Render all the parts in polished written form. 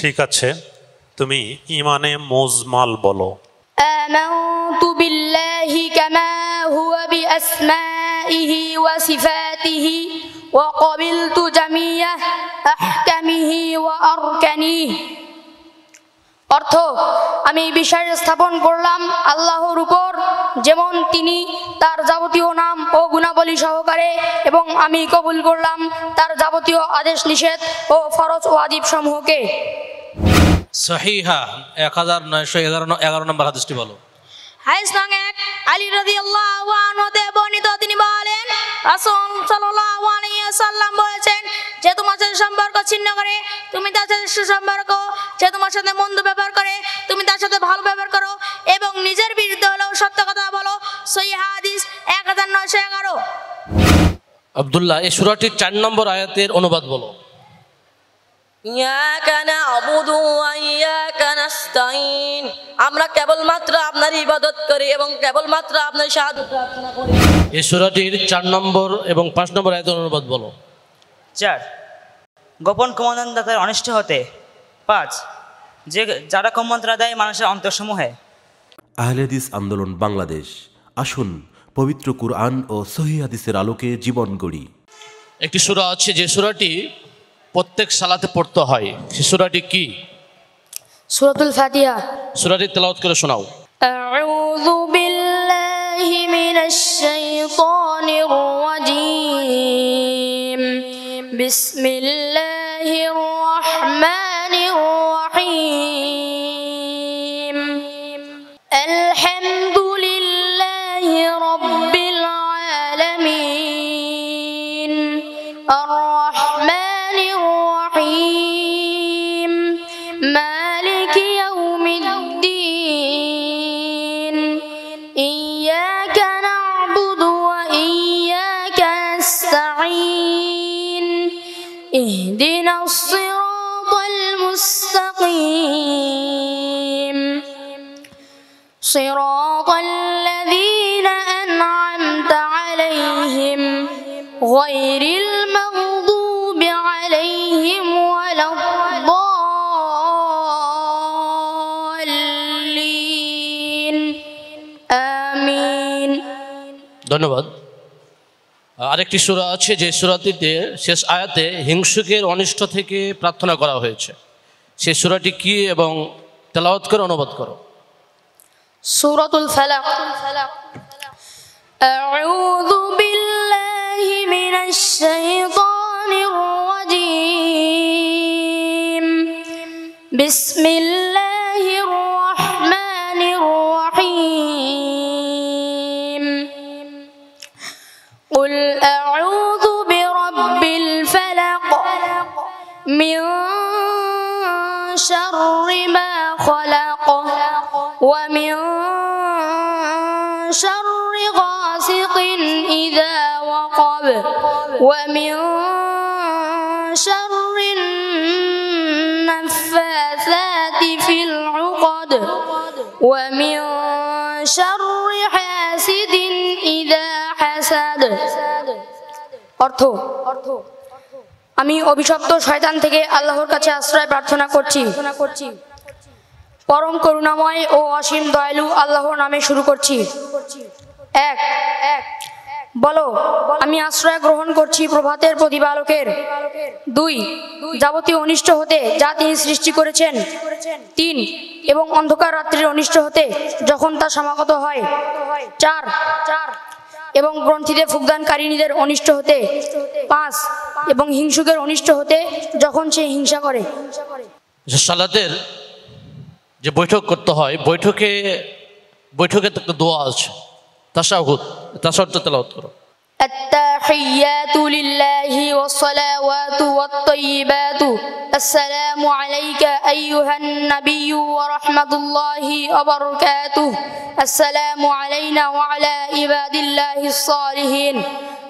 ঠিক আছে, তুমি ইমানে মুজমাল বলো। আমানতু বিল্লাহি কামা হুয়া বিআসমাইহি ওয়া সিফাতিহি ওয়া ক্বাবিলতু জামিয়া আহকামিহি ওয়া আরকানিহি। অর্থ, আমি বিশ্বাস স্থাপন করলাম আল্লাহর উপর, যেমন তিনি তার যাবতীয় নাম ও গুণাবলী সহকারে, এবং আমি কবুল করলাম তার যাবতীয় আদেশ নিষেধ ও ফরজ ও ওয়াজিব সমূহকে। সহিহা 1911 নম্বর হাদিসটি বলো। হাদিস নং 1, আলী রাদিয়াল্লাহু আনহু হতে বর্ণিত, তিনি বলেন, রাসূল সাল্লাল্লাহু আলাইহি ওয়াসাল্লাম বলেছেন, যে তোমার সাথে সম্পর্ক ছিন্ন করে তুমি তার সাথে সুসম্পর্ক, যে তোমার সাথে মন্দ ব্যবহার করে তুমি তার সাথে ভালো ব্যবহার করো, এবং নিজের বিরুদ্ধে হলেও সত্য কথা বলো। সহিহ হাদিস 1911। আব্দুল্লাহ, এই সূরাটির 4 নম্বর আয়াতের অনুবাদ বলো। ইয়াকা না'বুদু ওয়া ইয়াকা নাস্তাঈন। আমরা কেবলমাত্র আপনার ইবাদত করি এবং কেবলমাত্র আপনার সাহায্য প্রার্থনা করি। এই সূরাটির 4 নম্বর এবং 5 নম্বর আয়াতের অনুবাদ বলো। 4, গোপন কুমন্ত্রণাদাতার অনিষ্ট হতে। 5, যারা কুমন্ত্রণা দেয় মানুষের অন্তরসমূহে। আহলে হাদিস আন্দোলন বাংলাদেশ, আসুন পবিত্র কুরআন ও সহিহ হাদিসের আলোকে জীবন গড়ি। একটি সূরা আছে যে সূরাটি প্রত্যেক সালাতে পড়তে হয়, সেই সূরাটি কি? সূরাতুল ফাতিহা। সূরাটি তেলাওয়াত করে শোনাও। আউযু বিল্লাহি মিনাশ শাইতানির রাজীম। বিসমিল্লাহির রাহমানির রাহিম। আলহামদুলিল্লাহি রাব্বিল আলামিন। আর-রাহমানির রাহিম। মালিকি ইয়াউমিদ্দিন। ইয়্যাকা না'বুদু ওয়া ইয়্যাকা নাস্তাঈন। ইহদিনাস সিরাতাল মুস্তাকিম। সিরাতাল লাযীনা আন'আমতা আলাইহিম গায়রিল মাগদুবি আলাইহিম ওয়ালাদ-দাল্লিন। আমিন। ধন্যবাদ। আরেকটি সূরা আছে যে সূরাটিতে শেষ আয়াতে হিংসুকের অনিষ্ট থেকে প্রার্থনা করা হয়েছে, সেই সূরাটি কি এবং তেলাওয়াত করে অনুবাদ করো। সূরাতুল ফালাক। আউযু বিল্লাহি মিনাশ শাইতানির রাজীম। বিসমিল্লাহির রাহমানির রাহিম। কুল আউযু বিরাব্বিল ফালাক মিন শাররি মা খালাক ওয়া মিন শাররি গাসিকিন ইযা ওয়াকাব ওয়া মিন শাররিন নাফাসাতি ফিল উকদ ওয়া মিন শাররি হাসিদিন ইযা হাসাদ। অর্থ, আমি অভিশপ্ত শয়তান থেকে আল্লাহর কাছে আশ্রয় প্রার্থনা করছি। পরম করুণাময় ও অসীম দয়ালু আল্লাহর নামে শুরু করছি। 1, বলো, আমি আশ্রয় গ্রহণ করছি প্রভাতের প্রতিপালকের। 2, যাবতীয় অনিষ্ট হতে যা তিনি সৃষ্টি করেছেন। 3, এবং অন্ধকার রাত্রির অনিষ্ট হতে যখন তা সমাগত হয়। 4, এবং গ্রন্থিতে ফুকদানকারিনীদের অনিষ্ট হতে। 5, এবং হিংসুকের অনিষ্ট হতে যখন সে হিংসা করে। সালাতের যে বৈঠক করতে হয়, বৈঠকে একটা দোয়া আছে, তাশাহুদ, তাশাহুদটা তেলাওয়াত করো। আত্তাহিয়াতু লিল্লাহি ওয়াস সালাওয়াতু ওয়াত তাইয়্যিবাতু। আসসালামু আলাইকা আইয়ুহান নাবিয়্যু ওয়া রাহমাতুল্লাহি ওয়া বারাকাতুহু। আসসালামু আলাইনা ওয়া আলা ইবাদিল্লাহিস সালিহিন।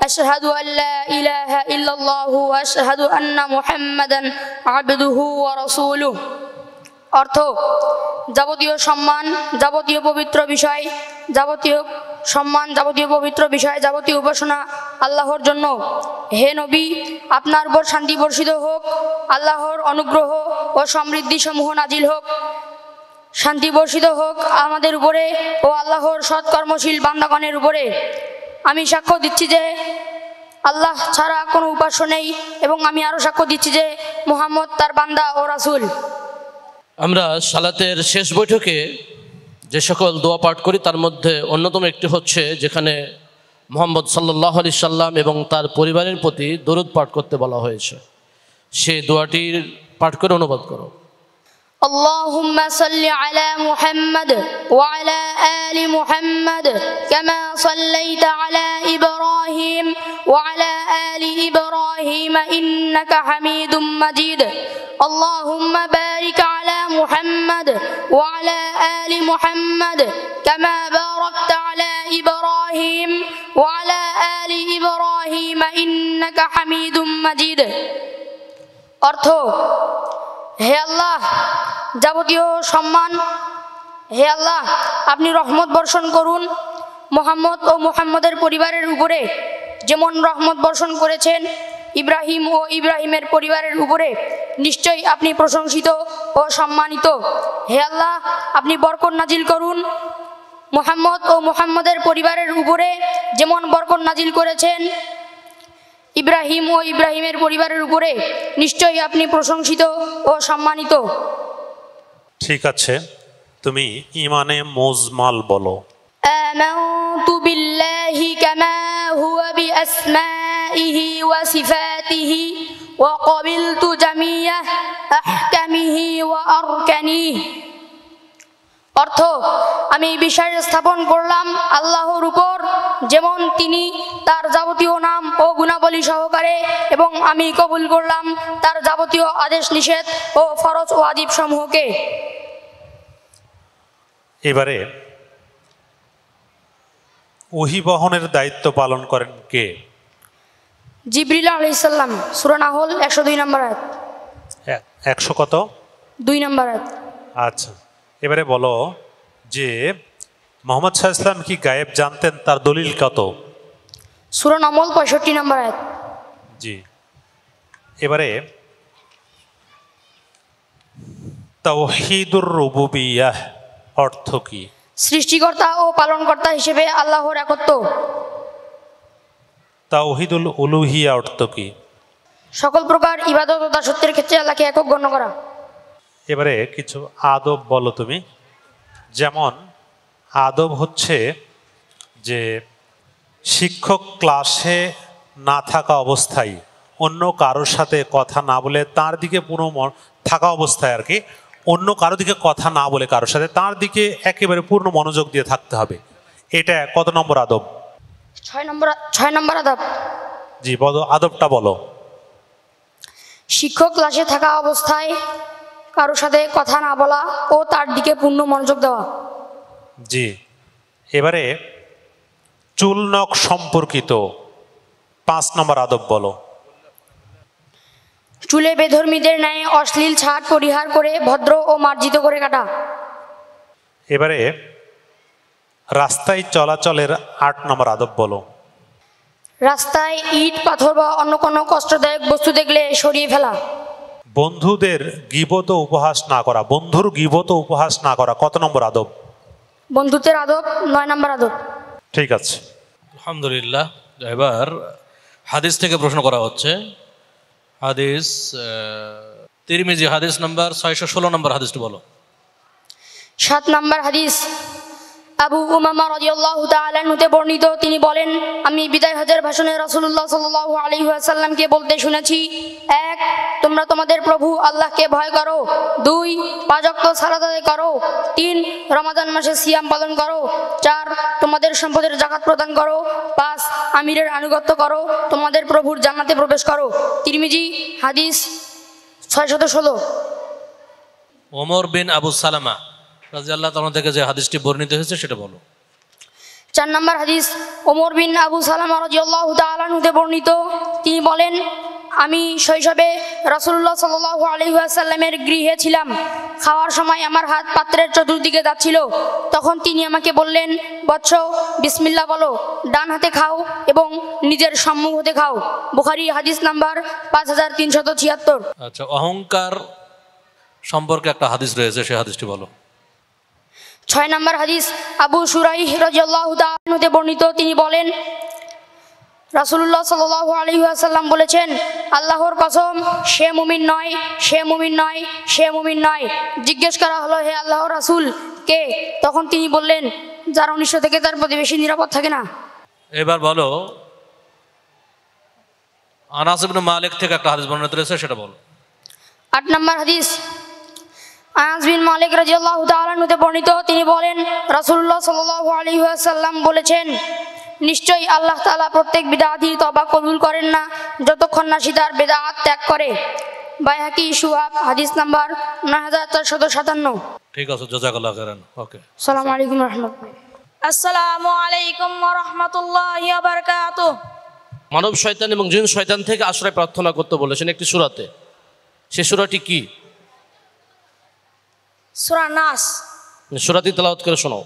আশহাদু আল লা ইলাহা ইল্লাল্লাহু ওয়া আশহাদু আন্না মুহাম্মাদান আবদুহু ওয়া রাসূলুহু। অর্থ, যাবতীয় সম্মান, যাবতীয় পবিত্র বিষয়, যাবতীয় সম্মান, যাবতীয় পবিত্র বিষয়, যাবতীয় উপাসনা আল্লাহর জন্য। হে নবী, আপনার উপর শান্তি বর্ষিত হোক, আল্লাহর অনুগ্রহ ও সমৃদ্ধি সমূহ নাজিল হোক, শান্তি বর্ষিত হোক আমাদের উপরে ও আল্লাহর সৎকর্মশীল বান্দাগণের উপরে। আমি সাক্ষ্য দিচ্ছি যে আল্লাহ ছাড়া কোনো উপাস্য নেই এবং আমি আরও সাক্ষ্য দিচ্ছি যে মুহাম্মদ তার বান্দা ও রাসূল। আমরা সালাতের শেষ বৈঠকে যে সকল দোয়া পাঠ করি তার মধ্যে অন্যতম একটি হচ্ছে যেখানে মুহাম্মদ সাল্লাল্লাহু আলাইহি সাল্লাম এবং তার পরিবারের প্রতি দরুদ পাঠ করতে বলা হয়েছে। সেই দোয়াটির পাঠ করে অনুবাদ করো। اللهم صل على محمد وعلى آل محمد كما صليت على إبراهيم وعلى آل إبراهيم إنك حميد مجيد اللهم بارك على محمد وعلى آل محمد كما باركت على إبراهيم وعلى آل إبراهيم إنك حميد مجيد। অর্থ: হে আল্লাহ, যাবতীয় সম্মান, হে আল্লাহ আপনি রহমত বর্ষণ করুন মুহাম্মদ ও মুহাম্মদের পরিবারের উপরে, যেমন রহমত বর্ষণ করেছেন ইব্রাহিম ও ইব্রাহিমের পরিবারের উপরে। নিশ্চয়ই আপনি প্রশংসিত ও সম্মানিত। হে আল্লাহ, আপনি বরকত নাজিল করুন মুহাম্মদ ও মুহাম্মদের পরিবারের উপরে, যেমন বরকত নাজিল করেছেন ইব্রাহিম ও ইব্রাহিমের পরিবারের উপরে। নিশ্চয়ই আপনি প্রশংসিত ও সম্মানিত। ঠিক আছে, তুমি ইমানে মুজমাল বলো। آمنت بالله كما هو بأسمائه وصفاته وقبلت جميع أحكامه وأركانه। অর্থ: আমি বিশ্বাস স্থাপন করলাম আল্লাহর উপর, যেমন তিনি তার যাবতীয় নাম ও গুণাবলী সহকারে, এবং আমি কবুল করলাম তার যাবতীয় আদেশ নিষেধ ও ফরজ ও ওয়াজিব সমূহকে। এবারে ওহী বহনের দায়িত্ব পালন করেন কে? জিবরিল আলাইহিস সালাম। সূরা নাহল 102 নম্বর আয়াত। 100 কত? 2 নম্বর আয়াত। আচ্ছা, এবারে বলো যে মুহাম্মদ সাল্লাল্লাহু আলাইহি ওয়াসাল্লাম কি গায়েব জানতেন, তার দলিল কত? সূরা নামল 65 নম্বর আয়াত। জি। এবারে তাওহীদুর রুবুবিয়্যাহ অর্থ কি? সৃষ্টিকর্তা ও পালনকর্তা হিসেবে আল্লাহর একত্ব। তাওহীদুল উলুহিয়া অর্থ কি? সকল প্রকার ইবাদত ও দাসত্বের ক্ষেত্রে আল্লাহকে একক গণ্য করা। এবারে কিছু আদব বলো তুমি। যেমন আদব হচ্ছে যে শিক্ষক ক্লাসে না থাকা অবস্থায় অন্য কারোর সাথে কথা না বলে তার দিকে পুরো থাকা অবস্থায় আর কি, অন্য কারো দিকে কথা না বলে কারোর সাথে তার দিকে একেবারে পূর্ণ মনোযোগ দিয়ে থাকতে হবে। এটা কত নম্বর আদব? 6 নম্বর আদব। জি বলো, আদবটা বলো। শিক্ষক ক্লাসে থাকা অবস্থায় কারোর সাথে কথা না বলা ও তার দিকে পূর্ণ মনোযোগ দেওয়া। জি। এবারে চুল নখ সম্পর্কিত 5 নম্বর আদব বলো। চুলে বেধর্মীদের ন্যায় অশ্লীল ছাট পরিহার করে ভদ্র ও মার্জিত করে কাটা। এবারে রাস্তায় চলাচলের 8 নম্বর আদব বলো। রাস্তায় ইট, পাথর বা অন্য কোনো কষ্টদায়ক বস্তু দেখলে সরিয়ে ফেলা। বন্ধুদের গীবত উপহাস না করা, বন্ধুর গীবত উপহাস না করা কত নম্বর আদব? বন্ধুত্বের আদব 9 নম্বর আদব। ঠিক আছে। আলহামদুলিল্লাহ। এবার হাদিস থেকে প্রশ্ন করা হচ্ছে। হাদিস তিরমিজি হাদিস নাম্বার 616 নম্বর হাদিসটি বলো। 7 নম্বর হাদিস আবু উমামা রাদিয়াল্লাহু তাআলা আনহু তে বর্ণিত, তিনি বলেন, আমি বিদায় হজের ভাষণে রাসূলুল্লাহ সাল্লাল্লাহু আলাইহি ওয়াসাল্লামকে বলতে শুনেছি, 1. তোমরা তোমাদের প্রভু আল্লাহকে ভয় করো। 2. 5 ওয়াক্ত সালাত আদায় করো। 3. রমাদান মাসে সিয়াম পালন করো। 4. তোমাদের সম্পদের যাকাত প্রদান করো। 5. আমিরের আনুগত্য করো। তোমাদের প্রভুর জান্নাতে প্রবেশ করো। তিরমিজি হাদিস 616। ওমর বিন আবু সালামা রাদিয়াল্লাহু তাআলা থেকে যে হাদিসটি বর্ণিত হয়েছে সেটা বলো। 4 নম্বর হাদিস ওমর বিন আবু সালামা রাদিয়াল্লাহু তাআলা আনহু তে বর্ণিত, তিনি বলেন, আমি শৈশবে রাসূলুল্লাহ সাল্লাল্লাহু আলাইহি ওয়াসাল্লামের গৃহে ছিলাম। খাওয়ার সময় আমার হাত পাত্রের চতুর্দিকে যাচ্ছিল। তখন তিনি আমাকে বললেন, বৎস, বিসমিল্লাহ বলো, ডান হাতে খাও এবং নিজের সম্মুখ হতে খাও। বুখারী হাদিস নাম্বার 5376। আচ্ছা, অহংকার সম্পর্কে একটা হাদিস রয়েছে, সেই হাদিসটি বলো। 6 নম্বর হাদিস, আবু শুরাইহ রাদিয়াল্লাহু তাআলা হতে বর্ণিত, তিনি বলেন, রাসূলুল্লাহ সাল্লাল্লাহু আলাইহি ওয়াসাল্লাম বলেছেন, আল্লাহর কসম, সে মুমিন নয়, সে মুমিন নয়, সে মুমিন নয়। জিজ্ঞেস করা হলো, হে আল্লাহর রাসূল, কে? তখন তিনি বললেন, যার অনিষ্ট থেকে তার প্রতিবেশী নিরাপদ থাকে না। এবার বলো, আনাস ইবনে মালিক থেকে একটা হাদিস বর্ণিত রয়েছে, সেটা বলো। 8 নম্বর হাদিস, আনাস বিন মালিক রাদিয়াল্লাহু তাআলা হতে বর্ণিত, তিনি বলেন, রাসূলুল্লাহ সাল্লাল্লাহু আলাইহি ওয়াসাল্লাম বলেছেন, নিশ্চয়ই আল্লাহ তাআলা প্রত্যেক বিদআতি তওবা কবুল করেন না যতক্ষণ না সে তার বিদআত ত্যাগ করে। বাইহাকি শুআব হাদিস নাম্বার 9457। ঠিক আছে, জাযাকাল্লাহু খাইরান। ওকে, আসসালামু আলাইকুম ওয়া রাহমাতুল্লাহ। আসসালামু আলাইকুম ওয়া রাহমাতুল্লাহি ওয়া বারাকাতুহু। মানব শয়তান এবং জিন শয়তান থেকে আশ্রয় প্রার্থনা করতে বলেছেন একটি সূরাতে, সেই সূরাটি কি? সূরা নাস। সূরাটি তেলাওয়াত করে শোনাও।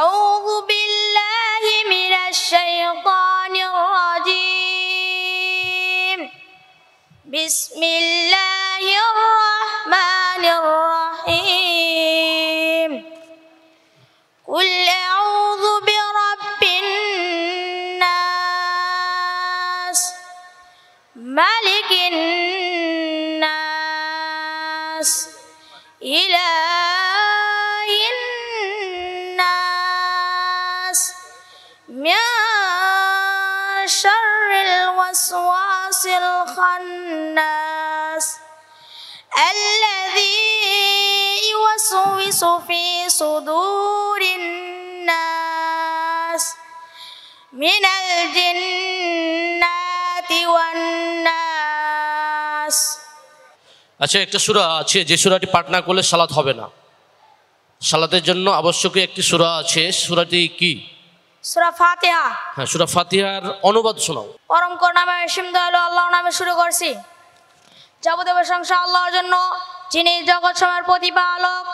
আউযু বিল্লাহি মিনাশ শাইতানির রাজীম। বিসমিল্লাহির রাহমানির রাহিম। কুল আউযু বিরাব্বিন নাস, মালিকিন নাস, ইলাহিন নাস, মিন শাররিল ওয়াসওয়াসিল খান্নাস, আল্লাযী ইউওয়াসওয়িসু ফী সুদুরিন নাস, মিনাল জিন্নাতি ওয়ান নাস। আচ্ছা, একটা সূরা আছে যে সূরাটি পাঠ না করলে সালাত হবে না। সালাতের জন্য আবশ্যকীয় একটি সূরা আছে, সূরাটি কি? সূরা ফাতিহা। হ্যাঁ, সূরা ফাতিহার অনুবাদ শোনাও। পরম করুণাময় অসীম দয়ালু আল্লাহর নামে শুরু করছি। যাবতীয় প্রশংসা আল্লাহর জন্য, যিনি জগৎ সময়ের প্রতিপালক,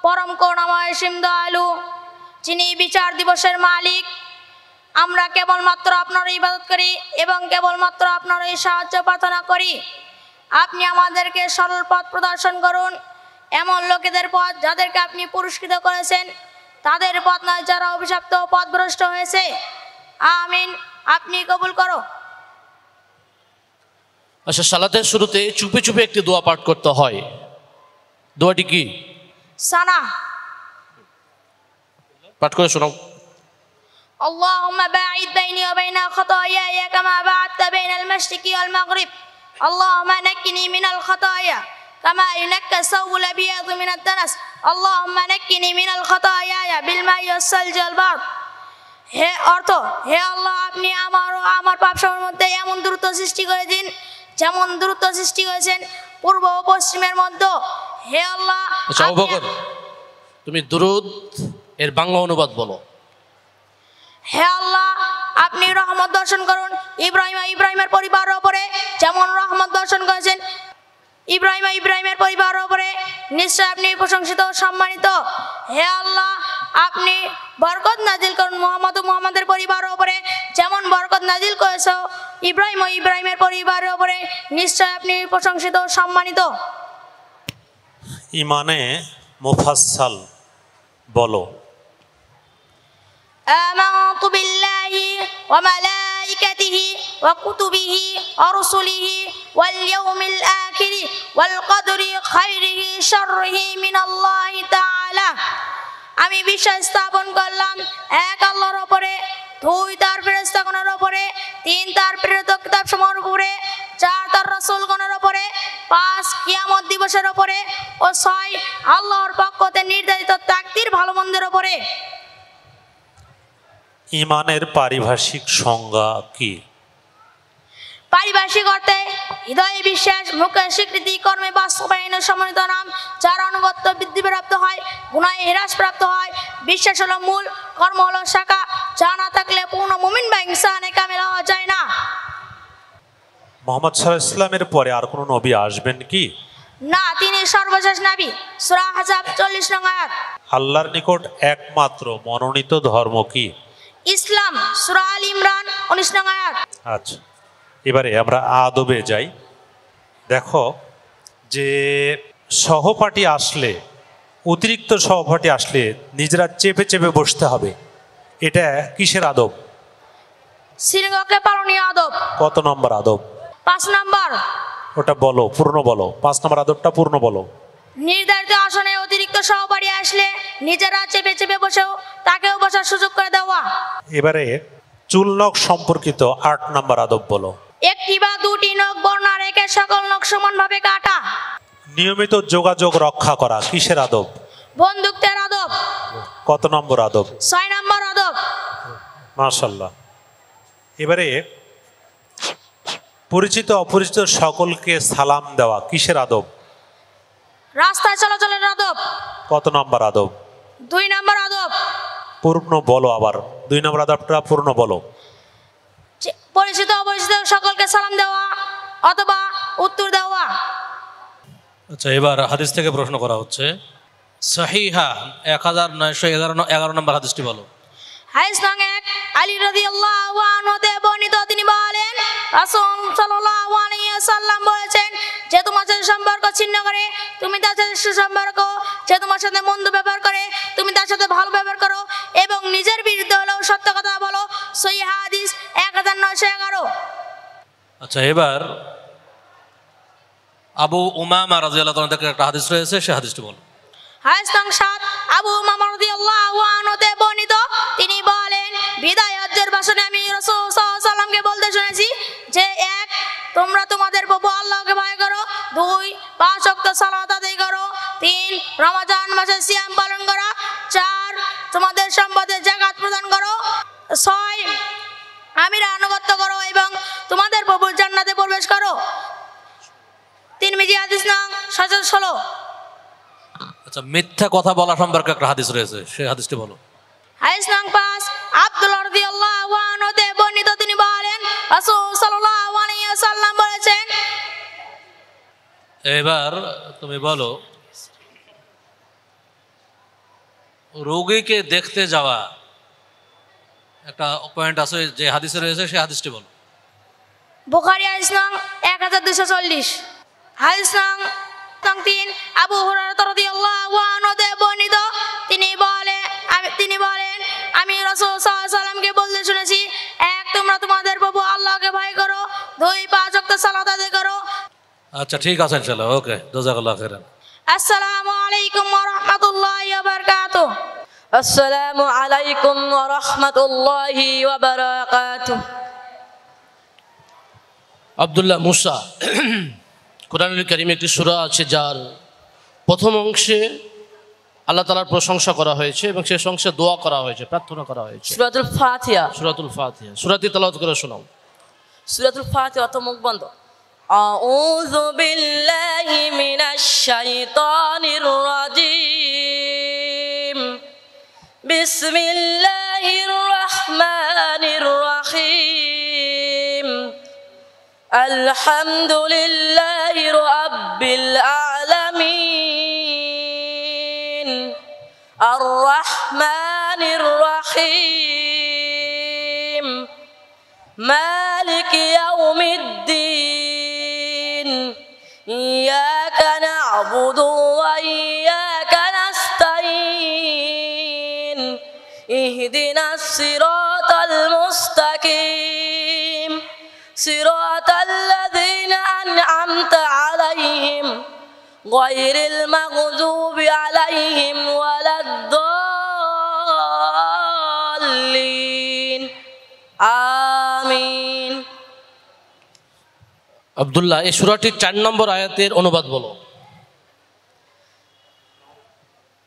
পরম করুণাময় অসীম দয়ালু, যিনি বিচার দিবসের মালিক। আমরা কেবলমাত্র আপনারই ইবাদত করি এবং কেবলমাত্র আপনারই সাহায্য প্রার্থনা করি। আপনি আমাদেরকে সরল পথ প্রদর্শন করুন, এমন লোকেদের পথ যাদেরকে আপনি পুরস্কৃত করেছেন, তাদের পথ নয় যারা অভিশপ্ত ও পথভ্রষ্ট হয়েছে। আমিন। আপনি কবুল করো। আচ্ছা, সালাতের শুরুতে চুপে চুপে একটি দোয়া পাঠ করতে হয়, দোয়াটি কি? সানা। পাঠ করে শোনাও। اللهم باعد بيني وبين خطاياي كما باعدت بين المشرق والمغرب. اللهم نقني من الخطايا كما ينقى الثوب الأبيض من الدنس. اللهم نقني من الخطايا بالماء والثلج والبرد. হে অর্থ, হে আল্লাহ, আপনি আমার পাপসমূহের মধ্যে এমন দ্রুত সৃষ্টি করে দিন যেমন দ্রুত সৃষ্টি করেছেন পূর্ব ও পশ্চিমের মধ্যে। হে আল্লাহ। আচ্ছা, আবু বকর, তুমি দুরূদ এর বাংলা অনুবাদ বলো। হে আল্লাহ, আপনি রহমত দর্শন করুন ইব্রাহিমের পরিবারের উপরে যেমন রহমত দর্শন করেছেন ইব্রাহিমের পরিবারের উপরে। নিশ্চয় আপনি প্রশংসিত ও সম্মানিত। হে আল্লাহ, আপনি বরকত নাজিল করুন মুহাম্মদের পরিবারের উপরে যেমন বরকত নাজিল করেছো ইব্রাহিমের পরিবারের উপরে। নিশ্চয় আপনি প্রশংসিত ও সম্মানিত। ইমানে মুফাসসাল বলো। آمنت بالله وملائكته وكتبه ورسله واليوم الآخر والقدر خيره شره من الله تعالى। আমি বিশ্বাস স্থাপন করলাম এক আল্লাহর উপরে, 2 তার ফেরেশতাগণের উপরে, 3 তার প্রেরিত কিতাবসমূহের উপরে, 4 তার রাসূলগণের উপরে, 5 কিয়ামত দিবসের উপরে ও 6 আল্লাহর পক্ষ হতে নির্ধারিত তাকদীর ভালো মন্দের উপরে। ইমানের পারিভাষিক সংজ্ঞা কি? পারিভাষিক অর্থে হৃদয়ে বিশ্বাস, মুখে স্বীকৃতি, কর্মে বাস্তবায়নের সম্মানিত নাম, যার আনুগত্য বৃদ্ধিপ্রাপ্ত হয়, গুনাহে হ্রাসপ্রাপ্ত হয়। বিশ্বাস হলো মূল, কর্ম হলো শাখা, যা না থাকলে পূর্ণ মুমিন বা ইনসানে কামেল হওয়া যায় না। মোহাম্মদ সাল্লাল্লাহু আলাইহি ওয়াসাল্লামের পরে আর কোনো নবী আসবেন কি? না, তিনি সর্বশেষ নবী। সূরা আহজাব 40 নং আয়াত। আল্লাহর নিকট একমাত্র মনোনীত ধর্ম কি? ইসলাম, সূরা আল ইমরান 19 নং আয়াত। আচ্ছা, এবারে আমরা আদবে যাই। দেখো যে সহপাঠী আসলে, অতিরিক্ত সহপাঠী আসলে নিজেরা চেপে চেপে বসতে হবে, এটা কিসের আদব? শৃঙ্খকে পালনীয় আদব। কত নম্বর আদব? 5 নম্বর। ওটা বলো, পূর্ণ বলো। 5 নম্বর আদবটা পূর্ণ বলো। নির্ধারিত আসনে অতিরিক্ত সহপাঠী আসলে নিজেরা চেপে চেপে বসেও তাকেও বসার সুযোগ করে দেওয়া। এবারে চুল নখ সম্পর্কিত 8 নম্বর আদব বলো। একটি বা দুটি নখ বর্ণা রেখে সকল নখ সমানভাবে কাটা। নিয়মিত যোগাযোগ রক্ষা করা কিসের আদব? বন্ধুত্বের আদব। কত নম্বর আদব? 6 নম্বর আদব। মাশাআল্লাহ। এবারে পরিচিত অপরিচিত সকলকে সালাম দেওয়া কিসের আদব? রাস্তায় চলাচলের আদব। কত নম্বর আদব? 2 নম্বর আদব। পূর্ণ বলো। আবার 2 নম্বর আদবটা পূর্ণ বলো। পরিচিত অপরিচিত সকলকে সালাম দেওয়া অথবা উত্তর দেওয়া। আচ্ছা, এবার হাদিস থেকে প্রশ্ন করা হচ্ছে। সহিহা 1911 নম্বর হাদিসটি বলো। হাদিস নং 1, আলী রাদিয়াল্লাহু আনহু হতে বর্ণিত, তিনি বলেন রাসূল সাল্লাল্লাহু আলাইহি ওয়াসাল্লাম বলেছেন, যে তোমার সাথে সম্পর্ক ছিন্ন করে তুমি তার সাথে সুসম্পর্ক, যে তোমার সাথে মন্দ ব্যবহার করে তুমি তার সাথে ভালো ব্যবহার করো, এবং নিজের বিরুদ্ধে হলেও সত্য কথা বলো। সহিহ হাদিস 1911। আচ্ছা, এবার আবু উমামা রাদিয়াল্লাহু তাআলা থেকে একটা হাদিস রয়েছে, সেই হাদিসটি বলো। হাদিস নং 7, আবু উমামা রাদিয়াল্লাহু আনহু হতে বর্ণিত, তিনি বলেন বিদায় হজ্জের ভাষণে আমি রাসূল সাল্লাল্লাহু আলাইহি ওয়াসাল্লামকে বলতে শুনেছি যে 1, তোমরা তোমাদের প্রভু আল্লাহকে ভয় করো। 2, 5 ওয়াক্ত সালাত আদায় করো। 3, রমজান মাসে সিয়াম পালন করো। 4, তোমাদের সম্পদে যাকাত প্রদান করো। 6, আমির আনুগত্য করো এবং তোমাদের প্রভুর জান্নাতে প্রবেশ করো। তিরমিজি হাদিস নং 716। আচ্ছা, মিথ্যা কথা বলা সম্পর্কে একটা হাদিস রয়েছে, সেই হাদিসটি বলো। হাদিস নং 5, আব্দুল্লাহ রাদিয়াল্লাহু আনহু হতে বর্ণিত, তিনি বলেন রাসূল সাল্লাল্লাহু আলাইহি ওয়াসাল্লাম বলেছেন। এবার তুমি বলো, রোগীকে দেখতে যাওয়া একটা পয়েন্ট আছে, যে হাদিসে রয়েছে সেই হাদিসটি বলো। বুখারী হাদিস নং 1240। হাদিস নং 3, আবু হুরায়রা রাদিয়াল্লাহু আনহু হতে বর্ণিত, তিনি বলেন আমি রাসূল সাল্লাল্লাহু আলাইহি ওয়াসাল্লামকে বলতে শুনেছি, 1, তোমরা তোমাদের প্রভু আল্লাহকে ভয় করো। 2, 5 ওয়াক্ত সালাত আদায় করো। আচ্ছা, ঠিক আছে, ইনশাআল্লাহ। ওকে, জাযাকাল্লাহু খাইরান। আসসালামু আলাইকুম ওয়া রাহমাতুল্লাহি ওয়া বারাকাতুহু। আসসালামু আলাইকুম ওয়া রাহমাতুল্লাহি ওয়া বারাকাতুহু। আব্দুল্লাহ মুসা, কোরআনুল কারীমে একটি সূরা আছে যার প্রথম অংশে আল্লাহ তাআলার প্রশংসা করা হয়েছে এবং শেষ অংশে দোয়া করা হয়েছে, প্রার্থনা করা হয়েছে। সূরাতুল ফাতিহা। সূরাতুল ফাতিহা। সূরাটি তেলাওয়াত করে শোনাও। সূরাতুল ফাতিহা অর্থ মুখ বন্ধ। আউযু বিল্লাহি মিনাশ শাইতানির রাজীম। বিসমিল্লাহির রাহমানির রাহিম। আলহামদুলিল্লাহি রাব্বিল আলামিন। আর রাহমানির রাহিম। মালিক ইয়াউমিদ্দিন। ইয়াকা না'বুদু ওয়া ইয়াকা নাস্তাঈন। ইহদিনাস সিরাতাল মুস্তাকিম। সিরাতাল্লাযীনা আন'আমতা আলাইহিম গায়রিল মাগযুবি আলাইহিম ওয়ালাদ-দাল্লিন। আমিন। আব্দুল্লাহ, এই সূরাটির 4 নম্বর আয়াতের অনুবাদ বলো।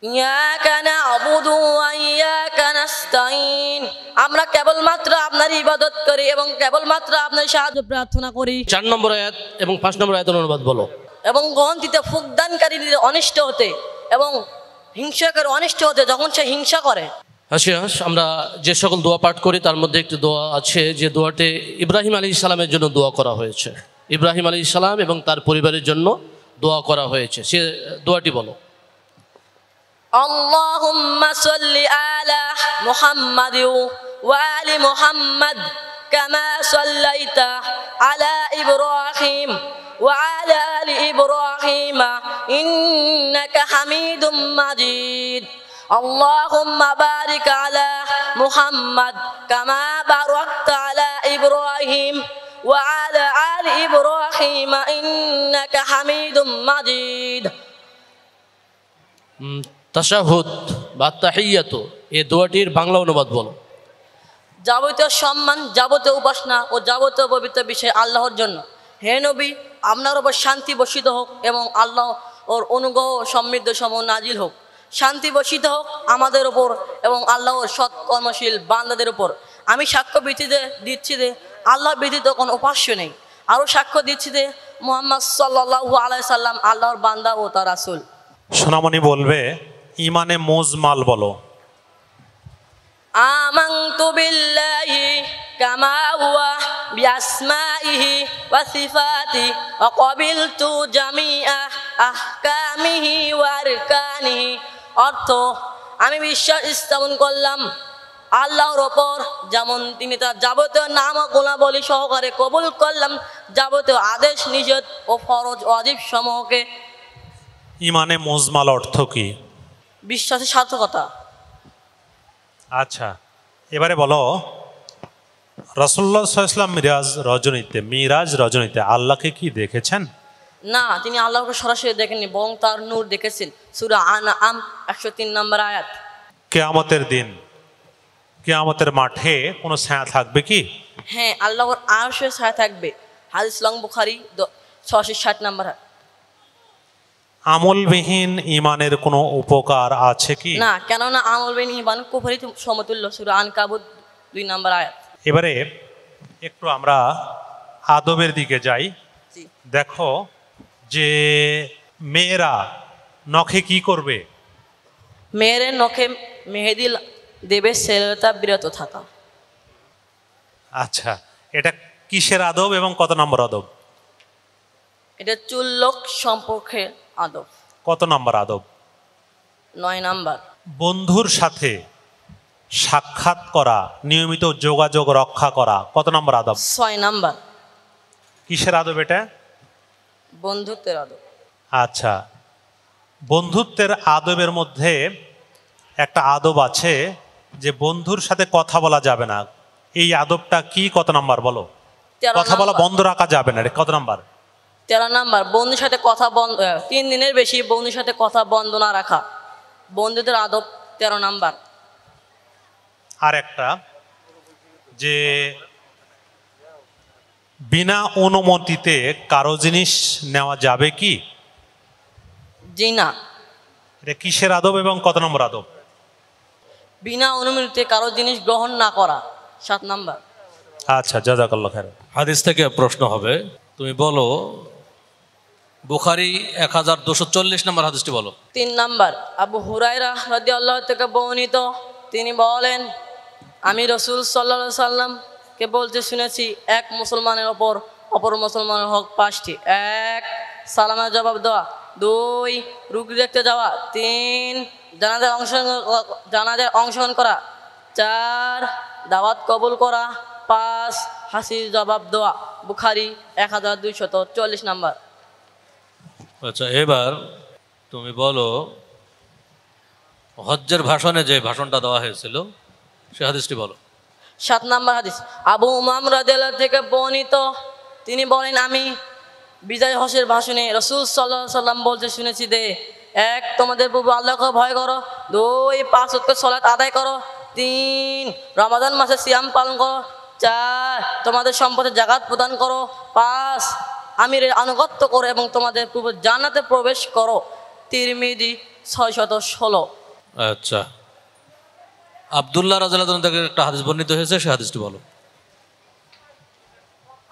ইয়াকা না'বুদু ওয়া ইয়াকা নাস্তাঈন। আমরা কেবলমাত্র আপনার ইবাদত করি এবং কেবলমাত্র আপনার সাহায্য প্রার্থনা করি। 4 নম্বর আয়াত এবং 5 নম্বর আয়াতের অনুবাদ বলো। এবং গ্রন্থিতে ফুকদানকারীদের অনিষ্ট হতে এবং হিংসাকার অনিষ্ট হতে যখন সে হিংসা করে। হাসিয়াস, আমরা যে সকল দোয়া পাঠ করি তার মধ্যে একটি দোয়া আছে যে দোয়াটি ইব্রাহিম আলাইহিস সালামের জন্য দোয়া করা হয়েছে। ইব্রাহিম আলাইহিস সালাম এবং তার পরিবারের জন্য দোয়া করা হয়েছে। সে দোয়াটি বলো। আল্লাহুম্মা সাল্লি আলা মুহাম্মাদি ওয়া আলি মুহাম্মাদ কামা সাল্লাইতা আলা ইব্রাহিম ওয়া আলা আলি ইব্রাহিম ইন্নাকা হামিদুম মাজিদ। আল্লাহুম্মা বারিক আলা মুহাম্মাদ কামা বারাকতা আলা ইব্রাহিম ওয়া আলা আলি ইব্রাহিম ইন্নাকা হামিদুম মাজিদ। তাশাহুদ বা তাহিয়াতু এই দোয়াটির বাংলা অনুবাদ বলো। যাবতীয় সম্মান, যাবতীয় উপাসনা ও যাবতীয় পবিত্র বিষয় আল্লাহর জন্য। হে নবী, আপনার ওপর শান্তি বর্ষিত হোক এবং আল্লাহ ওর অনুগ্রহ সমৃদ্ধ সমূহ নাজিল হোক। শান্তি বর্ষিত হোক আমাদের ওপর এবং আল্লাহর সৎ কর্মশীল বান্দাদের উপর। আমি সাক্ষ্য দিচ্ছি যে আল্লাহ ব্যতীত কোনো উপাস্য নেই। আরও সাক্ষ্য দিচ্ছি যে মুহাম্মদ সাল্লাল্লাহু আলাইহি সাল্লাম আল্লাহর বান্দা ও তার রাসূল। সোনামণি বলবে ইমানে মুজমাল বলো। আমানতু বিল্লাহি কামা হুয়া বিআসমাইহি ওয়া সিফাতিহি ওয়া ক্বাবিলতু জামিআ আহকামিহি ওয়া আরকানিহি। অর্থ, আমি বিশ্বাস স্থাপন করলাম আল্লাহর ওপর, যেমন তিনি তার যাবতীয় নাম ও গুণাবলী সহকারে কবুল করলাম যাবতীয় আদেশ নিষেধ ও ফরজ ওয়াজিব সমূহকে। ইমানে মুজমাল অর্থ কি? বিশ্বাসের সার্থকতা। আচ্ছা, এবারে বলো রাসূলুল্লাহ সাল্লাল্লাহু আলাইহি ওয়াসাল্লাম মিরাজ রজনীতে আল্লাহকে কি দেখেছেন? না, তিনি আল্লাহকে সরাসরি দেখেননি, বরং তার নূর দেখেছেন। সূরা আনআম 103 নম্বর আয়াত। কিয়ামতের দিন, কিয়ামতের মাঠে কোনো ছায়া থাকবে কি? হ্যাঁ, আল্লাহর আরশের ছায়া থাকবে। হাদিস লং বুখারী 660 নম্বর। আমলবিহীন ইমানের কোনো উপকার আছে কি? না, কেননা আমলবিহীন ঈমান কুফরি সমতুল্য। সূরা আনকাবুত 2 নম্বর আয়াত। এবারে একটু আমরা আদবের দিকে যাই। জি। দেখো যে মেয়েরা নখে কি করবে? মেয়ের নখে মেহেদি দেবে, ছেলেটা বিরত থাকা। আচ্ছা, এটা কিসের আদব এবং কত নম্বর আদব? এটা চুল লোক সম্পর্কে আদব। কত নম্বর আদব? 9 নাম্বার। বন্ধুর সাথে সাক্ষাৎ করা, নিয়মিত যোগাযোগ রক্ষা করা, কত নম্বর আদব? 6 নাম্বার। কিসের আদব এটা? বন্ধুত্বের আদব। আচ্ছা, বন্ধুত্বের আদবের মধ্যে একটা আদব আছে যে বন্ধুর সাথে কথা বলা যাবে না। এই আদবটা কি, কত নাম্বার বলো? 13 কথা বলা নাম্বার। বন্ধ রাখা যাবে না, এটা কত নাম্বার? 13 নাম্বার। বন্ধুর সাথে কথা বন্ধ, 3 দিনের বেশি বন্ধুর সাথে কথা বন্ধ না রাখা। বন্ধুদের আদব 13 নাম্বার। আর একটা যে বিনা অনুমতিতে কারো জিনিস নেওয়া যাবে কি? জি না। এটা কিসের আদব এবং কত নম্বর আদব? বিনা অনুমতিতে কারো জিনিস গ্রহণ না করা, 7 নাম্বার। আচ্ছা, জাযাকাল্লাহ খাইর। হাদিস থেকে প্রশ্ন হবে, তুমি বলো বুখারী 1240 নম্বর হাদিসটি বলো। 3 নাম্বার। আবু হুরায়রা রাদিয়াল্লাহু থেকে বর্ণিত, তিনি বলেন আমি রাসূল সাল্লাল্লাহু আলাইহি সাল্লামকে বলতে শুনেছি, এক মুসলমানের ওপর অপর মুসলমানের হক 5টি। 1 সালামের জবাব দেওয়া, 2 রোগী দেখতে যাওয়া, 3 জানাজায় অংশগ্রহণ করা, 4 দাওয়াত কবুল করা, 5 হাসির জবাব দেওয়া। বুখারী 1240 নাম্বার। আচ্ছা, এবার তুমি বলো হজ্জের ভাষণে যে ভাষণটা দেওয়া হয়েছিল সে হাদিসটি বলো। 7 নাম্বার হাদিস। আবু উমাম রাদিয়াল্লাহু থেকে বর্ণিত, তিনি বলেন আমি বিজয় হজের ভাষণে রাসূল সাল্লাল্লাহু আলাইহি সাল্লাম বলতে শুনেছি যে 1 তোমাদের প্রভু আল্লাহকে ভয় করো, 2 5 ওয়াক্ত সালাত আদায় করো, 3 রমাদান মাসে সিয়াম পালন করো, 4 তোমাদের সম্পদে যাকাত প্রদান করো, 5 আমিরের আনুগত্য করো এবং তোমাদের প্রভু জান্নাতে প্রবেশ করো। তিরমিজি 616। আচ্ছা, আব্দুল্লাহ রাদিয়াল্লাহু আনহু থেকে একটা হাদিস বর্ণিত হয়েছে, সে হাদিসটি বলো।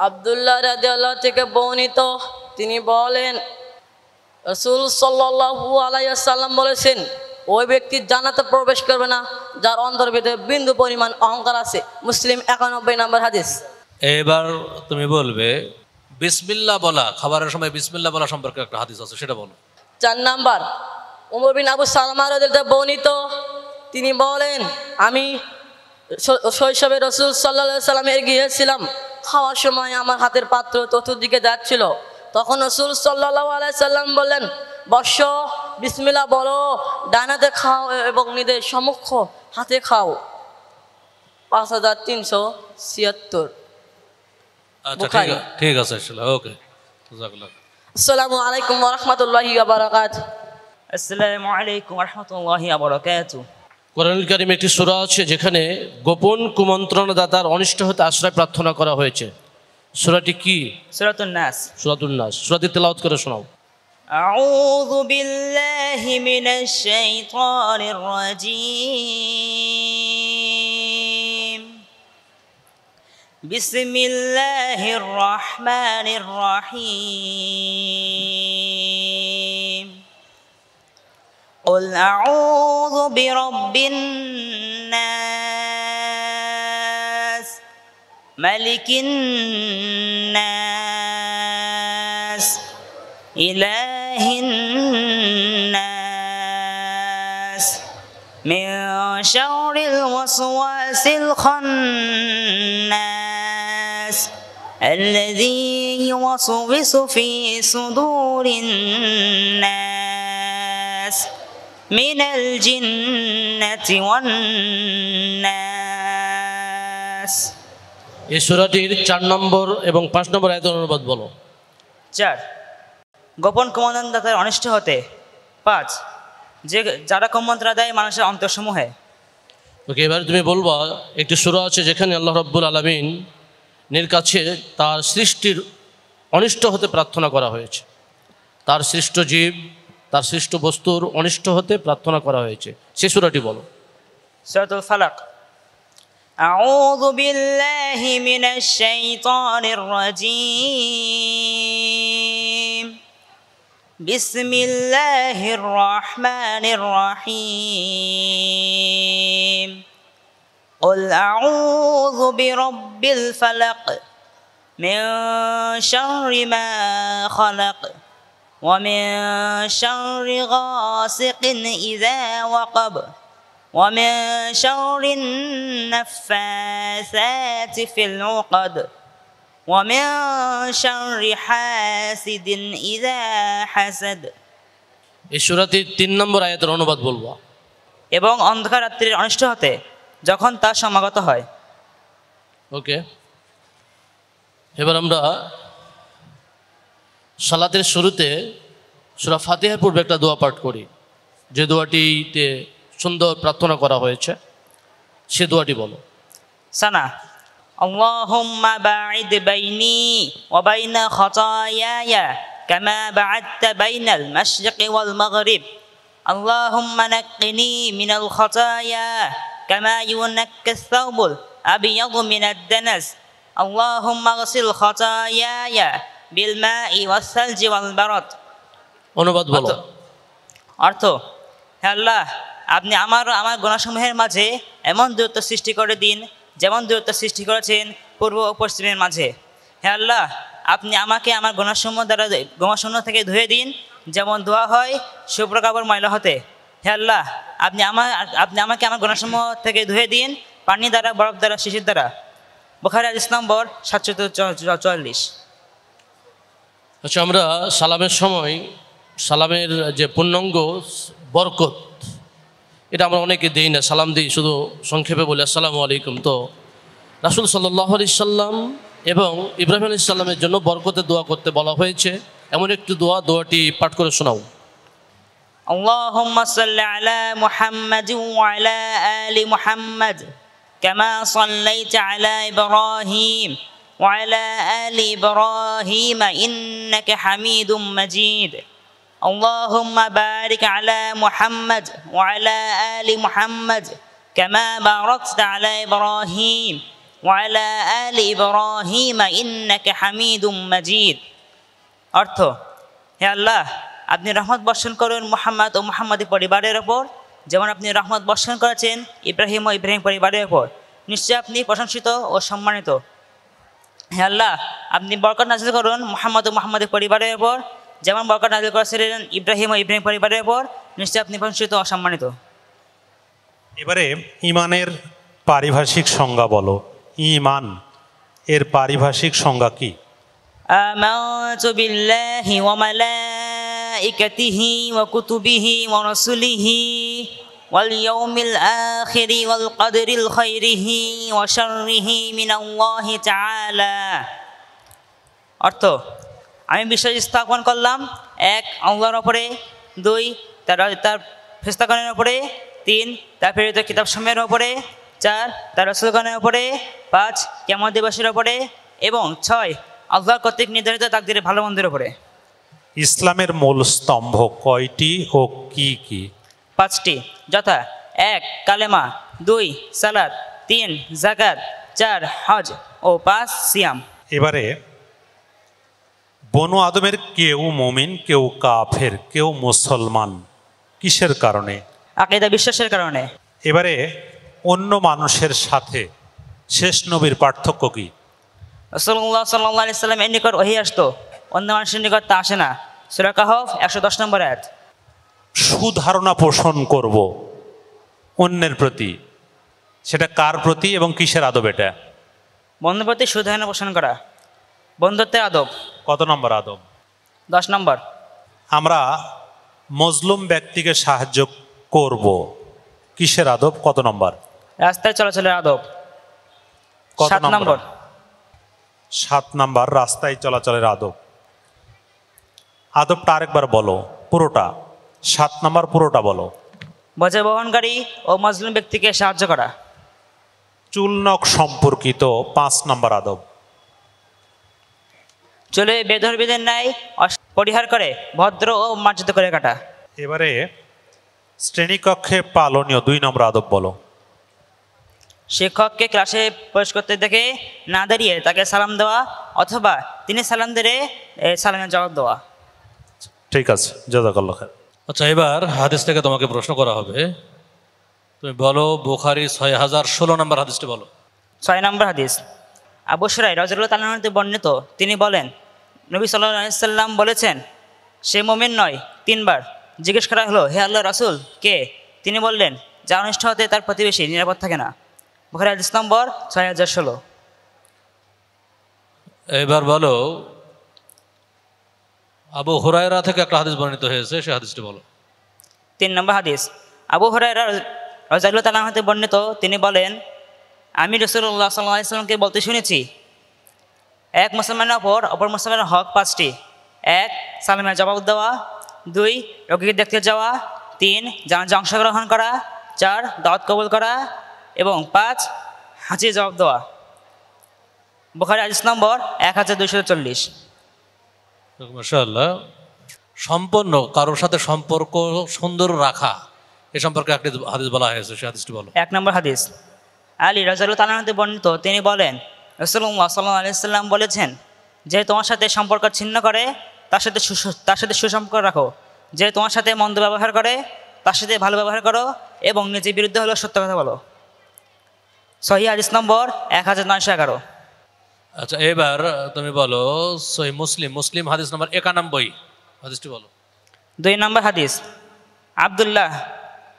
আব্দুল্লাহ রাদিয়াল্লাহু থেকে বর্ণিত, তিনি বলেন রাসূল সাল্লাল্লাহু আলাইহি ওয়াসাল্লাম বলেছেন ওই ব্যক্তি জান্নাতে প্রবেশ করবে না যার অন্তরের ভিতরে বিন্দু পরিমাণ অহংকার আছে। মুসলিম 91 নম্বর হাদিস। এবার তুমি বলবে বিসমিল্লাহ বলা, খাবারের সময় বিসমিল্লাহ বলা সম্পর্কে একটা হাদিস আছে, সেটা বলো। 4 নাম্বার, উমর বিন আবু সালমা রাদিয়াল্লাহু বর্ণিত, তিনি বলেন আমি শৈশবে রাসূল সাল্লাল্লাহু আলাইহি সাল্লামের গিয়েছিলাম, খাওয়ার সময় আমার হাতের পাত্র চতুর্দিকে যাচ্ছিল, তখন রাসূল সাল্লাল্লাহু আলাইহি সাল্লাম বললেন বর্ষ, বিসমিল্লাহ বলো, ডান হাতে খাও এবং নিজের সমক্ষ হাতে খাও। 5376। আচ্ছা বুখারী। ঠিক আছে, ওকে, জাযাকাল্লাহ। আসসালামু আলাইকুম ওয়া রাহমাতুল্লাহি ওয়া বারাকাতুহু। আসসালামু আলাইকুম ওয়া রাহমাতুল্লাহি ওয়া বারাকাতুহু। কোরআনুল কারীমে একটি সূরা আছে যেখানে গোপন কুমন্ত্রণদাতার অনিষ্ট হতে আশ্রয় প্রার্থনা করা হয়েছে। সূরাটি কি? সূরাতুন নাস। সূরাতুন নাস। সূরাটি তেলাওয়াত করে শোনাও। আউযু বিল্লাহি মিনাশ শাইতানির রাজীম। বিসমিল্লাহির রহমানির রহিম। قل أعوذ برب الناس ملك الناس إله الناس من شر الوسواس الخناس الذي يوسوس في صدور الناس من الجنة والناس। এই সূরাটির 4 নম্বর এবং 5 নম্বর আয়াতের অনুবাদ বলো। 4, গোপন কুমন্ত্রণাদাতার অনিষ্ট হতে। 5, যারা কুমন্ত্রণা দেয় মানুষের অন্তরসমূহে। ওকে, এবার তুমি বলবা একটি সূরা আছে যেখানে আল্লাহ রাব্বুল আলামিন এর কাছে তার সৃষ্টির অনিষ্ট হতে প্রার্থনা করা হয়েছে, তার সৃষ্ট জীব, তার সৃষ্ট বস্তুর অনিষ্ট হতে প্রার্থনা করা হয়েছে, সে সূরাটি বলো। সূরাতুল ফালাক। আউযু বিল্লাহি মিনাশ শাইতানির রাজীম। বিসমিল্লাহির রহমানির রহিম। قل أعوذ برب الفلق من شر ما خلق ومن شر غاسق إذا وقب ومن شر النفاثات في العقد ومن شر حاسد إذا حسد। এই সূরাটির 3 নম্বর আয়াতের অনুবাদ বলবো। এবং অন্ধকার রাত্রির অনিষ্ট হতে যখন তা সমাগত হয়। ওকে, এবার আমরা সালাতের শুরুতে সূরা ফাতিহার পূর্বে একটা দোয়া পাঠ করি, যে দোয়াটিতে সুন্দর প্রার্থনা করা হয়েছে, সে দোয়াটি বলো। সানা। আল্লাহুম্মা বাঈদ বাইনি ওয়া বাইনা খাতায়ায়া কামা বা'আদতা বাইনাল মাশরিকি ওয়াল মাগরিব। আল্লাহুম্মা নাক্কিনি মিনাল খাতায়া কামা ইউনাক্কাস সাওবুল আবিয়াদু মিনাদ দানাস। আল্লাহুম্মা গসিল খাতায়ায়া বিল মাই ওয়াস সালজি ওয়াল বারাদ। অনুবাদ বলো। অর্থ, হে আল্লাহ, আপনি আমার গুনাহসমূহের মাঝে এমন দূরত্ব সৃষ্টি করে দিন যেমন দূরত্ব সৃষ্টি করেছেন পূর্ব ও পশ্চিমের মাঝে। হে আল্লাহ, আপনি আমাকে আমার গুনাহসমূহ থেকে ধুয়ে দিন যেমন ধোয়া হয় শুভ্র কাপড় ময়লা হতে। হে আল্লাহ, আপনি আমাকে আমার গুনাহসমূহ থেকে ধুয়ে দিন পানি দ্বারা, বরফ দ্বারা, শিশির দ্বারা। বুখারী হাদিস নম্বর 744। আচ্ছা, আমরা সালামের সময় সালামের যে পূর্ণাঙ্গ বরকত, এটা আমরা অনেকে দিই না, সালাম দিই শুধু সংক্ষেপে বলি আসসালামু আলাইকুম। তো রাসূল সাল্লাল্লাহু আলাইহি সাল্লাম এবং ইব্রাহিম আলাইহিস সালামের জন্য বরকতের দোয়া করতে বলা হয়েছে, এমন একটি দোয়াটি পাঠ করে শোনাও। আল্লাহুম্মা সাল্লি আলা মুহাম্মাদিন ওয়া আলা আলি মুহাম্মাদ কামা সাল্লাইতা আলা ইব্রাহিম ওয়া আলা আলি ইব্রাহিম ইন্নাকা হামিদুম মাজিদ। আল্লাহুম্মা বারিক আলা মুহাম্মাদ ওয়া আলা আলি মুহাম্মাদ কামা বারাকতা আলা ইব্রাহিম ওয়া আলা আলি ইব্রাহিম ইন্নাকা হামিদুম মাজিদ। অর্থ, হে আল্লাহ, আপনি রহমত বর্ষণ করুন মুহাম্মদ ও মুহাম্মাদি পরিবারের ওপর যেমন আপনি রহমত বর্ষণ করেছেন ইব্রাহিম ও ইব্রাহিম পরিবারের ওপর। নিশ্চয় আপনি প্রশংসিত ও সম্মানিত। হে আল্লাহ, আপনি বরকত নাজিল করুন মুহাম্মদ ও মুহাম্মাদের পরিবারের উপর, যেমন বরকত নাজিল করেছিলেন ইব্রাহিম ও ইব্রাহিম পরিবারের উপর। নিশ্চয় আপনি প্রশংসিত অসম্মানিত। এবারে ইমানের পারিভাষিক সংজ্ঞা বলো। ঈমান এর পারিভাষিক সংজ্ঞা কি? আমানতু বিল্লাহি ওয়া মালাইকাতিহি ওয়া কুতুবিহি ওয়া রাসূলিহি ওয়াল ইয়াউমিল আখিরি ওয়াল কদরিল খাইরিহি ওয়া শাররিহি মিনাল্লাহি তাআলা। অর্থ, আমি বিশ্বাস স্থাপন করলাম এক আল্লাহর ওপরে, দুই তার ফেরেশতাগণের ওপরে, তিন তার প্রেরিত কিতাবসমূহের ওপরে, চার তার রাসূলগণের ওপরে, পাঁচ কিয়ামত দিবসের ওপরে, এবং ছয় আল্লাহ কর্তৃক নির্ধারিত তাকদীরের ভালো মন্দের ওপরে। ইসলামের মূল স্তম্ভ কয়টি ও কি কি? পাঁচটি, যথা এক কালেমা, দুই সালাত, তিন যাকাত, চার হজ ও পাঁচ সিয়াম। এবারে বনু আদমের কেউ মুমিন, কেউ কাফের, কেউ মুসলমান, কিসের কারণে? আকীদা বিশ্বাসের কারণে। এবারে অন্য মানুষের সাথে শেষ নবীর পার্থক্য কি? রাসূলুল্লাহ সাল্লাল্লাহু আলাইহি সাল্লাম এর নিকট ওহী আসতো, অন্য মানুষের নিকট তা আসে না। সূরা কাহফ 110 নম্বর আয়াত। সুধারণা পোষণ করব অন্যের প্রতি, সেটা কার প্রতি এবং কিসের আদব? এটা বন্ধুর প্রতি সুধারণা পোষণ করা, বন্ধুত্বের আদব। কত নম্বর আদব? 10 নম্বর। আমরা মজলুম ব্যক্তিকে সাহায্য করব, কিসের আদব? কত নম্বর? রাস্তায় চলাচলের আদব। কত 7 নম্বর। 7 নম্বর, রাস্তায় চলাচলের আদব। আদবটা আরেকবার বলো পুরোটা। 7 নম্বর পুরোটা বলো। বোঝা বহনকারী ও মজলুম ব্যক্তিকে সাহায্য করা। চুলনখ সম্পর্কিত 5 নম্বর আদব। চলে বেধর্মীদের ন্যায় পরিহার করে ভদ্র ও মার্জিত করে কাটা। এবারে শ্রেণীকক্ষে পালনীয় 2 নম্বর আদব বলো। শিক্ষককে ক্লাসে প্রবেশ করতে দেখে না দাঁড়িয়ে তাকে সালাম দেওয়া, অথবা তিনি সালাম দিলে সালামের জবাব দেওয়া। ঠিক আছে, জাযাকাল্লাহ খায়র। আচ্ছা, এবার হাদিস থেকে তোমাকে প্রশ্ন করা হবে। তুমি বলো বুখারী 6016 নম্বর হাদিসটি বলো। 6 নম্বর হাদিস। আবু শুরাইহ রাদিয়াল্লাহু তাআলা হতে বর্ণিত, তিনি বলেন নবী সাল্লাল্লাহু আলাইহি সাল্লাম বলেছেন, সে মুমিন নয়। 3 বার জিজ্ঞেস করা হলো, হে আল্লাহর রাসূল, কে? তিনি বললেন, যার অনিষ্ট হতে তার প্রতিবেশী নিরাপদ থাকে না। বুখারী হাদিস নম্বর 6016। এবার বলো আবু হুরায়রা থেকে একটা হাদিস বর্ণিত হয়েছে, সেই হাদিসটি বলো। 3 নম্বর হাদিস। আবু হুরায়রা রাদিয়াল্লাহু তাআলা হতে বর্ণিত, তিনি বলেন, আমি রাসূলুল্লাহ সাল্লাল্লাহু আলাইহি ওয়াসাল্লামকে বলতে শুনেছি, এক মুসলমানের অপর মুসলমানের হক 5টি। 1 সালামের জবাব দেওয়া, 2 রোগীকে দেখতে যাওয়া, 3 জানাজায় অংশগ্রহণ করা, 4 দাওয়াত কবুল করা, এবং 5 হাজির জবাব দেওয়া। বুখারী হাদিস নম্বর 1240। মাশাআল্লাহ। সম্পন্ন কারোর সাথে সম্পর্ক সুন্দর রাখা, এ সম্পর্কে একটি হাদিস বলা হয়েছে, সেই হাদিসটি বলো। 1 নম্বর হাদিস। আলী রাদিয়াল্লাহু তাআলা হতে বর্ণিত, তিনি বলেন রাসূলুল্লাহ সাল্লাল্লাহু আলাইহি ওয়াসাল্লাম বলেছেন, যে তোমার সাথে সম্পর্ক ছিন্ন করে তার সাথে সুসম্পর্ক রাখো, যে তোমার সাথে মন্দ ব্যবহার করে তার সাথে ভালো ব্যবহার করো, এবং নিজের বিরুদ্ধে হলেও সত্য কথা বলো। সহিহ হাদিস নম্বর 1911। আচ্ছা, এবার তুমি বলো সহিহ মুসলিম হাদিস নম্বর 91 হাদিসটি বলো। 2 নম্বর হাদিস। আব্দুল্লাহ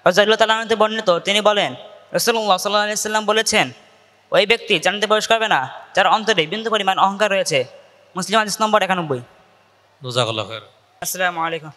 রাদিয়াল্লাহু তাআলা হতে বর্ণিত, তিনি বলেন রাসূলুল্লাহ সাল্লাল্লাহু আলাইহি ওয়াসাল্লাম বলেছেন, ওই ব্যক্তি জান্নাতে প্রবেশ করবে না যার অন্তরে বিন্দু পরিমাণ অহংকার রয়েছে। মুসলিম হাদিস নম্বর 91। জাযাকাল্লাহু খায়র। আসসালামু আলাইকুম।